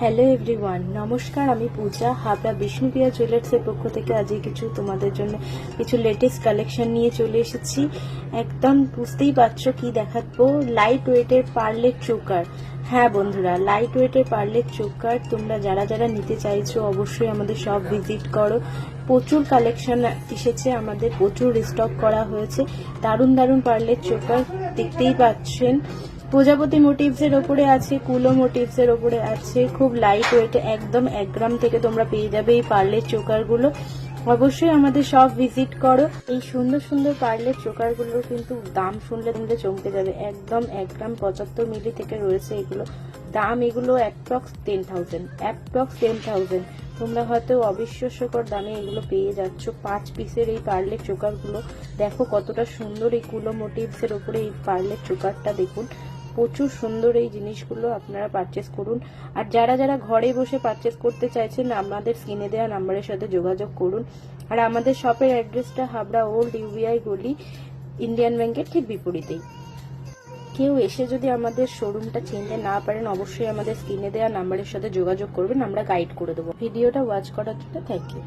Hello everyone, নমস্কার। আমি পূজা, হাবড়া বিষ্ণুপ্রিয়া জুয়েলার্সের পক্ষ থেকে আজকে তোমাদের জন্য কিছু লেটেস্ট কালেকশন নিয়ে চলে এসেছি। একদম বুঝতেই পারছো কি দেখাবো, লাইট ওয়েটের পার্লের চোকার। হ্যাঁ বন্ধুরা, লাইট ওয়েটের পার্লের চোকার তোমরা যারা যারা নিতে চাইছো অবশ্যই আমাদের সব ভিজিট করো। প্রচুর কালেকশন এসেছে, আমাদের প্রচুর রিস্টক করা হয়েছে। দারুণ দারুণ পার্লের চোকার দেখতেই পাচ্ছেন। প্রজাপতি মোটিভস এর ওপরে আছে, কুলো মোটিভস এর ওপরে আছে। খুব লাইট ওয়েট, একদম 1 গ্রাম থেকে তোমরা পেয়ে যাবে এই পার্লের চোকার গুলো। অবশ্যই আমাদের সব ভিজিট করো। এই সুন্দর সুন্দর পার্লের চোকার গুলো কিন্তু দাম শুনলে তোমরা চমকে যাবে। একদম 1 গ্রাম 75 মিলি থেকে রয়েছে এগুলো। দাম এগুলো অ্যাপ্রক্স 10,000। তোমরা হয়তো অবিশ্বাস্যকর দামে এগুলো পেয়ে যাচ্ছ। 5 পিসের এই পার্লের চোকার গুলো দেখো কতটা সুন্দর। এই কুলো মোটিভস এর উপরে এই পার্লের চোকারটা দেখুন, প্রচুর সুন্দর। এই জিনিসগুলো আপনারা পারচেস করুন। আর যারা যারা ঘরে বসে পারচেস করতে চাইছেন আমাদের স্ক্রিনে দেওয়া নাম্বারের সাথে যোগাযোগ করুন। আর আমাদের শপের অ্যাড্রেসটা হাবড়া ওল্ড ইউবিআই গলি, ইন্ডিয়ান ব্যাংকের ঠিক বিপরীতেই। কেউ এসে যদি আমাদের শোরুমটা চিনতে না পারেন অবশ্যই আমাদের স্ক্রিনে দেওয়া নাম্বারের সাথে যোগাযোগ করবেন, আমরা গাইড করে দেবো। ভিডিওটা ওয়াচ করার জন্য থ্যাংক ইউ।